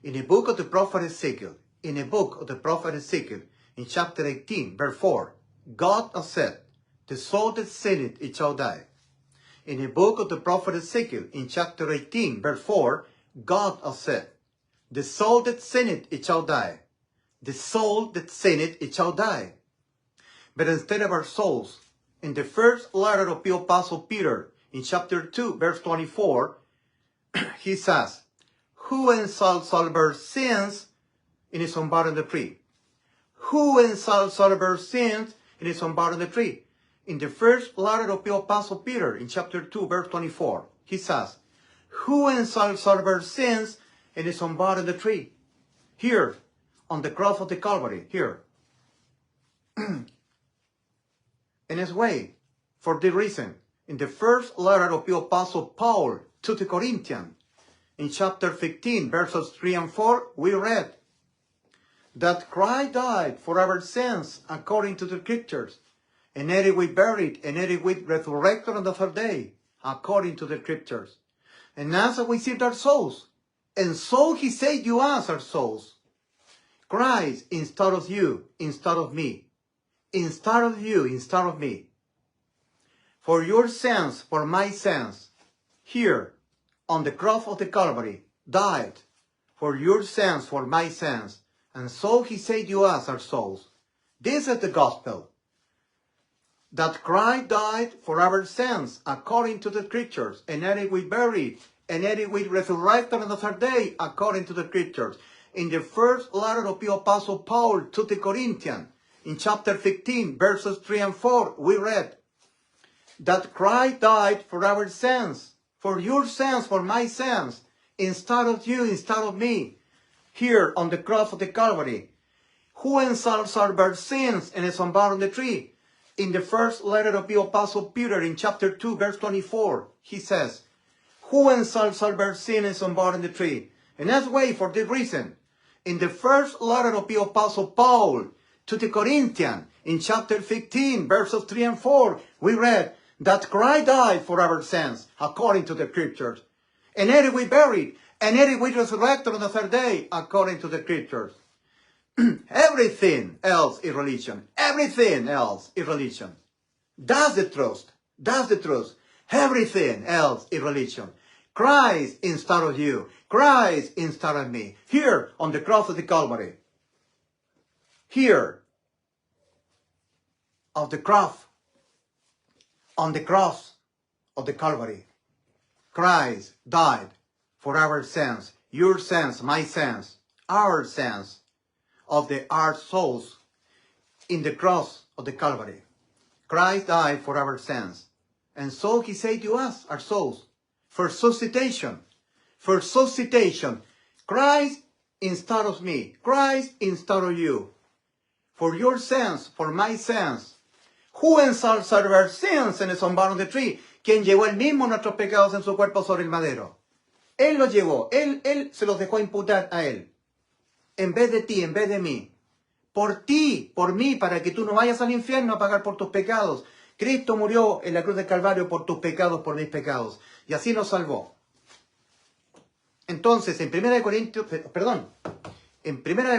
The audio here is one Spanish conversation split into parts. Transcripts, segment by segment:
In the book of the prophet Ezekiel, in chapter 18, verse 4, God has said, the soul that sinneth, it shall die. In the book of the prophet Ezekiel, in chapter 18, verse 4, God has said, the soul that sinneth, it shall die. The soul that sinneth, it shall die. But instead of our souls, in the first letter of the Apostle Peter, in chapter 2, verse 24, he says, who shall bear sins in his own body on the tree? Who shall bear sins in his own body on the tree? In the first letter of the Apostle Peter, in chapter 2, verse 24, he says, who shall bear sins in his own body on the tree? Here, on the cross of the Calvary, here. In his way, for this reason, in the first letter of the Apostle Paul to the Corinthians, in chapter 15, verses 3 and 4, we read that Christ died for our sins according to the Scriptures, and that he was buried, and that he was resurrected on the third day, according to the Scriptures. And as we saved our souls, and so he saved you as our souls. Christ instead of you, instead of me. Instead of you, instead of me. For your sins, for my sins, here on the cross of the Calvary, died for your sins, for my sins. And so he saved you as our souls. This is the gospel. That Christ died for our sins according to the Scriptures, and that he was buried, and that he was resurrected on the third day according to the Scriptures. In the first letter of the Apostle Paul to the Corinthians, in chapter 15, verses 3 and 4, we read that Christ died for our sins, for your sins, for my sins, instead of you, instead of me, here on the cross of the Calvary. Who shall bear sins in his own body on the tree? In the first letter of the Apostle Peter, in chapter 2, verse 24, he says, who shall bear sin in his own body on the tree? And that's why, for this reason, in the first letter of the Apostle Paul to the Corinthians, in chapter 15, verses 3 and 4, we read that Christ died for our sins, according to the Scriptures. And that he was buried, and that he was resurrected on the third day, according to the Scriptures. Everything else is religion. Everything else is religion. That's the truth. That's the truth. Everything else is religion. Christ instead of you. Christ instead of me. Here on the cross of the Calvary. Here of the cross. On the cross of the Calvary. Christ died for our sins. Your sins, my sins, our sins. Of our souls in the cross of the Calvary. Christ died for our sins. And so he saved to us, our souls, for substitution. For substitution. Christ instead of me. Christ instead of you. For your sins, for my sins. Who shall bear sins en el sombaro de tree? Quien llevó él mismo nuestros pecados en su cuerpo sobre el madero. Él los llevó. Él se los dejó imputar a él. En vez de ti, en vez de mí. Por ti, por mí, para que tú no vayas al infierno a pagar por tus pecados. Cristo murió en la cruz del Calvario por tus pecados, por mis pecados. Y así nos salvó. Entonces, en 1 de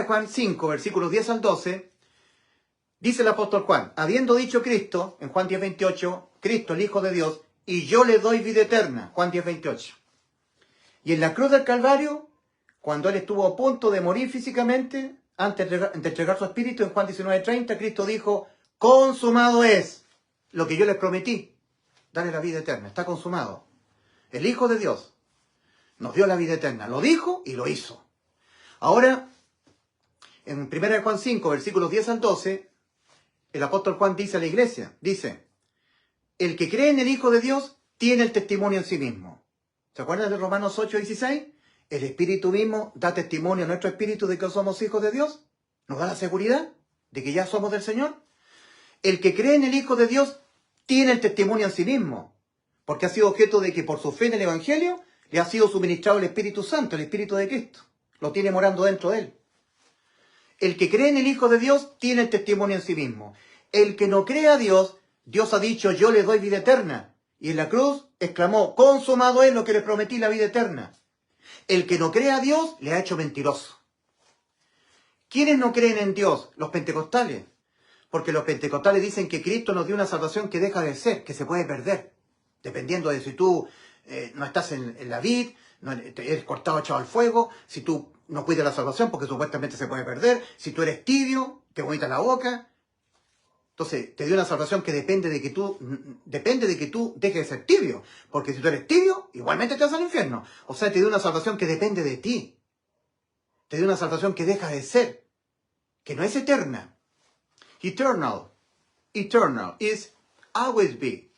Juan 5, versículos 10 al 12, dice el apóstol Juan, habiendo dicho Cristo, en Juan 10, 28, Cristo, el Hijo de Dios, y yo le doy vida eterna, Juan 10, 28. Y en la cruz del Calvario, cuando él estuvo a punto de morir físicamente, antes de entregar su espíritu, en Juan 19:30, Cristo dijo, consumado es lo que yo les prometí, darle la vida eterna, está consumado. El Hijo de Dios nos dio la vida eterna, lo dijo y lo hizo. Ahora, en 1 Juan 5, versículos 10 al 12, el apóstol Juan dice a la iglesia, dice, el que cree en el Hijo de Dios tiene el testimonio en sí mismo. ¿Se acuerdan de Romanos 8, 16? El Espíritu mismo da testimonio a nuestro espíritu de que somos hijos de Dios. Nos da la seguridad de que ya somos del Señor. El que cree en el Hijo de Dios tiene el testimonio en sí mismo. Porque ha sido objeto de que por su fe en el Evangelio le ha sido suministrado el Espíritu Santo, el Espíritu de Cristo. Lo tiene morando dentro de él. El que cree en el Hijo de Dios tiene el testimonio en sí mismo. El que no cree a Dios, Dios ha dicho, yo le doy vida eterna. Y en la cruz exclamó, consumado es lo que le prometí, la vida eterna. El que no cree a Dios le ha hecho mentiroso. ¿Quiénes no creen en Dios? Los pentecostales. Porque los pentecostales dicen que Cristo nos dio una salvación que deja de ser, que se puede perder. Dependiendo de si tú no estás en la vid, no, te eres cortado, echado al fuego, si tú no cuidas la salvación porque supuestamente se puede perder, si tú eres tibio, te vomitas la boca. Entonces, te dio una salvación que depende de que tú dejes de ser tibio. Porque si tú eres tibio, igualmente te vas al infierno. O sea, te dio una salvación que depende de ti. Te dio una salvación que deja de ser, que no es eterna. Eternal is always be.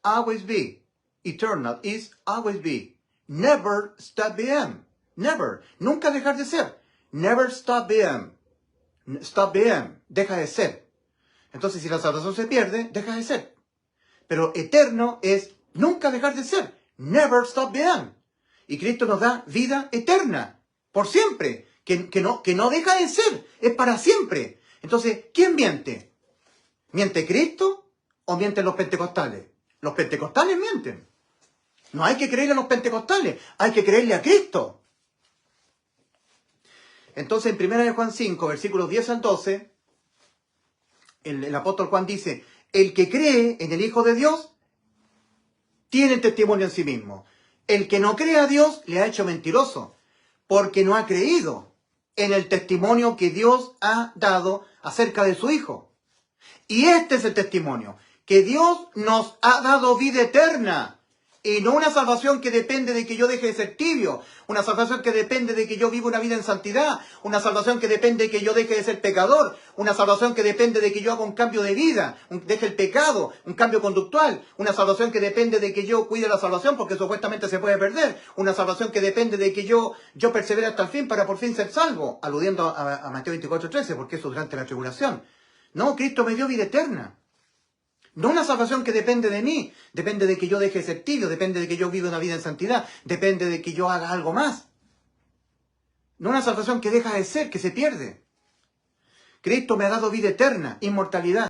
Always be. Eternal is always be. Never stop being. Never. Nunca dejar de ser. Never stop being. Stop being. Deja de ser. Entonces, si la salvación se pierde, deja de ser. Pero eterno es nunca dejar de ser. Never stop being. Y Cristo nos da vida eterna. Por siempre. Que no deja de ser. Es para siempre. Entonces, ¿quién miente? ¿Miente Cristo o mienten los pentecostales? Los pentecostales mienten. No hay que creerle a los pentecostales, hay que creerle a Cristo. Entonces, en 1 Juan 5, versículos 10 al 12, el apóstol Juan dice, el que cree en el Hijo de Dios tiene testimonio en sí mismo. El que no cree a Dios le ha hecho mentiroso, porque no ha creído en el testimonio que Dios ha dado acerca de su Hijo. Y este es el testimonio, que Dios nos ha dado vida eterna. Y no una salvación que depende de que yo deje de ser tibio. Una salvación que depende de que yo viva una vida en santidad. Una salvación que depende de que yo deje de ser pecador. Una salvación que depende de que yo haga un cambio de vida. Deje el pecado, un cambio conductual. Una salvación que depende de que yo cuide la salvación porque supuestamente se puede perder. Una salvación que depende de que yo persevere hasta el fin para por fin ser salvo. Aludiendo a Mateo 24:13, porque eso durante la tribulación. No, Cristo me dio vida eterna. No una salvación que depende de mí, depende de que yo deje de ser tibio, depende de que yo viva una vida en santidad, depende de que yo haga algo más. No una salvación que deja de ser, que se pierde. Cristo me ha dado vida eterna, inmortalidad.